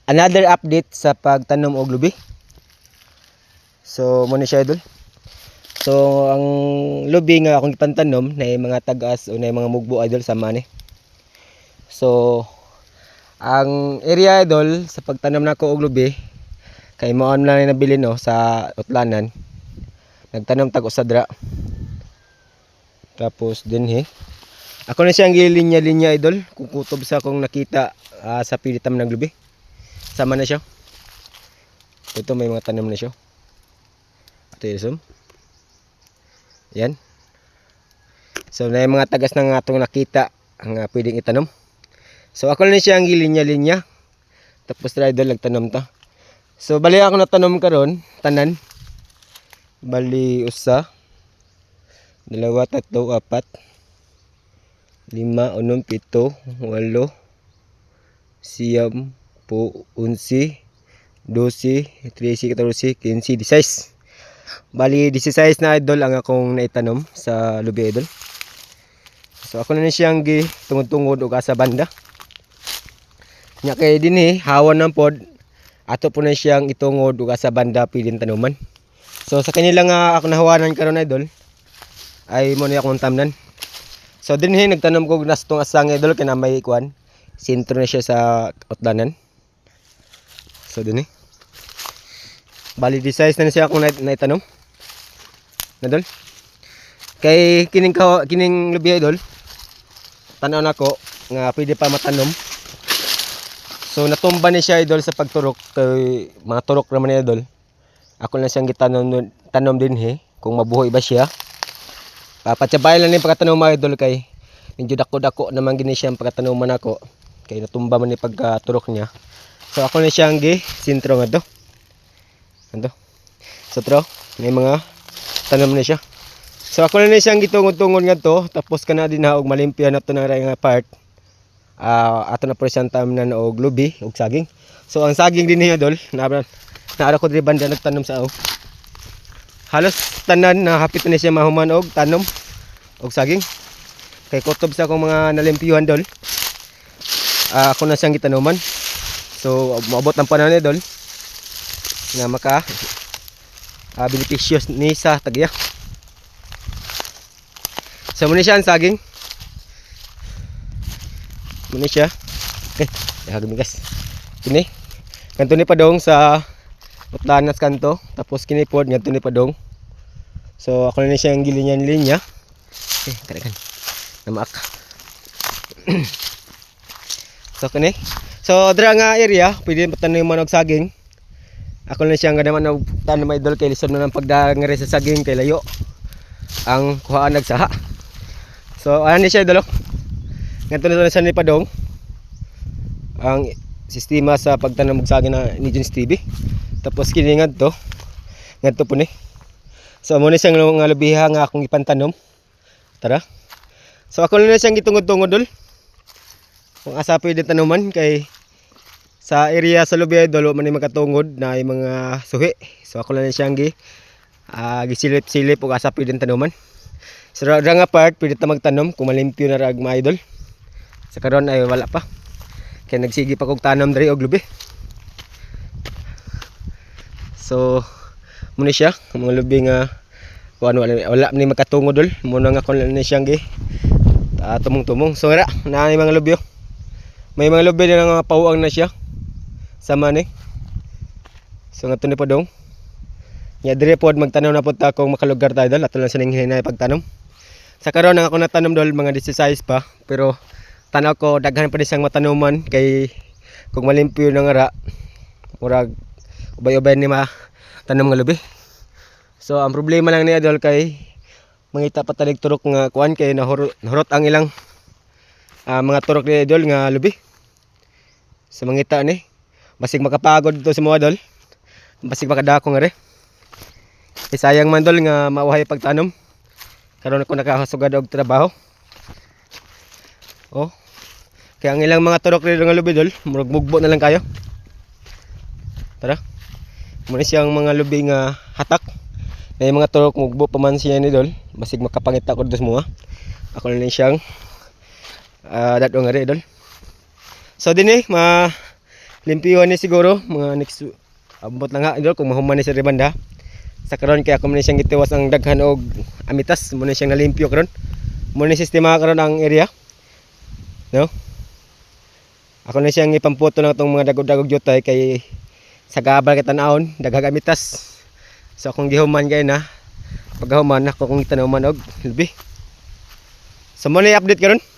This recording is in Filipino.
Another update sa pagtanom og lubi. So muna siya idol. So ang lubi nga akong ipantanom na mga tagas o na mga mugbo idol sama ni. So ang area idol sa pagtanom nako og lubi kay mao na nabili no sa utlanan. Nagtanom tag usadra. Tapos dinhi ako na siyang gilinya-linya idol kung kutob sa akong nakita sa pilitam ng lubi. Sama na siya. Ito may mga tanom na siya. Ito yung yan. So na yung mga tagas na nga itong nakita ang pwedeng itanom. So ako na siya ang gilinya-linya. Tapos idol nagtanom ta. So bali ako natanom karon tanan. Bali usa, dalawa, tatlo, apat, 5, 6, 7, 8, 9, 11, 12, 13, 14, 15, 16. Bali 16 na idol ang akong naitanom sa lubi idol. So ako na siyang tungod-tungod og asa banda. Nya kay dinhi hawan ng pod ato po na siyang itungod og asa banda pidin tanuman. So sa kanila nga ako nahawanan karon idol ay mo ni akong tamnan. So dinhi nagtanom ko nastong asang idol kay na may kuan. Sentro na siya sa utlanan. So dinhi. Bali di size na siya akong naitanom. Idol. Kay kining lubi idol. Tanaw nako nga pwede pa matanom. So natumba ni siya idol sa pagturok kay mga turok naman ni idol. Ako lang siyang tanom dinhi kung mabuhay ba siya. Patsabayan lang ni pagkatanom mga idol kay medyo dako-dako naman gini siyang pagkatanoman ako. Kay natumba man ni pagkaturok niya. So ako na siyang sintro nga to. Ano? So tro, may mga tanom na siya. So ako na siyang gitungod-tungod nga to, tapos kana din na og malimpya na to na nga part. Ato na presentam na og lubi og saging. So ang saging din niya dol, naara ko diri banda nagtanom sa halos tanan na hapit na siya mahuman og tanom og saging. Kay kutob sa akong mga nalimpyuhan dol. Ako na siyang gitanuman. So maabot ang panahon ni dol nga maka beneficious ni sa tagya. So muna siya ang saging. Muna siya. Hagmigas. Kini. Kanto ni padong sa utlanas kanto. Tapos kini pod ngadto ni padong. So ako na siya ang gilinya-linya. Kadagan. Namaak. So kini. So dira nga area pwede patanom og saging. Ako na siyang ganaman og tanom idol kay lisod na ng pagdangere sa saging kay layo ang kuhaan nagsaha. So ano ni siya idol? Ngadto na siya ni padong ang sistema sa pagtanom og saging na ni Jones TV. Tapos kini ngadto po ni. So amo na siyang nga lubiha nga akong ipantanom. Tara. So ako na siyang gitungod-tungod dol. Kung asa pwede tanuman kay sa area sa lubi idol man ni makatungod na ay mga suhi. So ako lang siyang gisilip-silip og asa pwede tanuman. So ra nga part pwede ta magtanom kung malimpyo na rag mga idol. Sa karon ay wala pa. Kaya nagsigi pa kog tanom diri og lubi. So muna siya ang mga lubi nga kuan wala ni makatungod dol. Muna nga kon lang ni siyang tumong-tumong. So ra na mga lubi. May mga lubi na nga pauang na siya. Sama ni. So nga ni padong. Nya dire pod magtanaw na pod ta kung makalugar tayo dol ato lang sa ning hinay pagtanom. Sa karon nga ako natanom dol mga 16 pa pero tanaw ko daghan pa ni siyang matanuman kay kung malimpyo na nga ra murag ubay-ubay ni tanom nga lubi. So ang problema lang ni idol kay mangita pa talig turok nga kuan kay nahurot ang ilang mga turok ni idol nga lubi. So mangita ni basig makapagod dito sa mga idol. Basig makadako nga re. Kay sayang man dol nga mauhay pagtanom. Karon ako nakahasugad og trabaho. Oh. Kaya ang ilang mga turok ni nga lubi dol, murag mugbo na lang kayo. Tara. Muna siyang mga lubi nga hatak. Na yung mga turok mugbo pa man siya ni dol, basig makapangita ko dos mo. Ako na lang siyang dato nga re dol. So dinhi Limpyuhan ni siguro mga next abot lang ha idol kung mahuman ni si Rimanda. Sa karon kaya ako man siyang gitiwas ang daghan og amitas mo na siyang nalimpyo karon. Mo ni sistema karon ang area. No? Ako na siyang ipamputo na itong mga dagog-dagog jutay kay sa gabal kay tan-awon daghang amitas. So akong gihuman kay na paghuman ako kung tanaw man og lubi. So mo na i-update karon.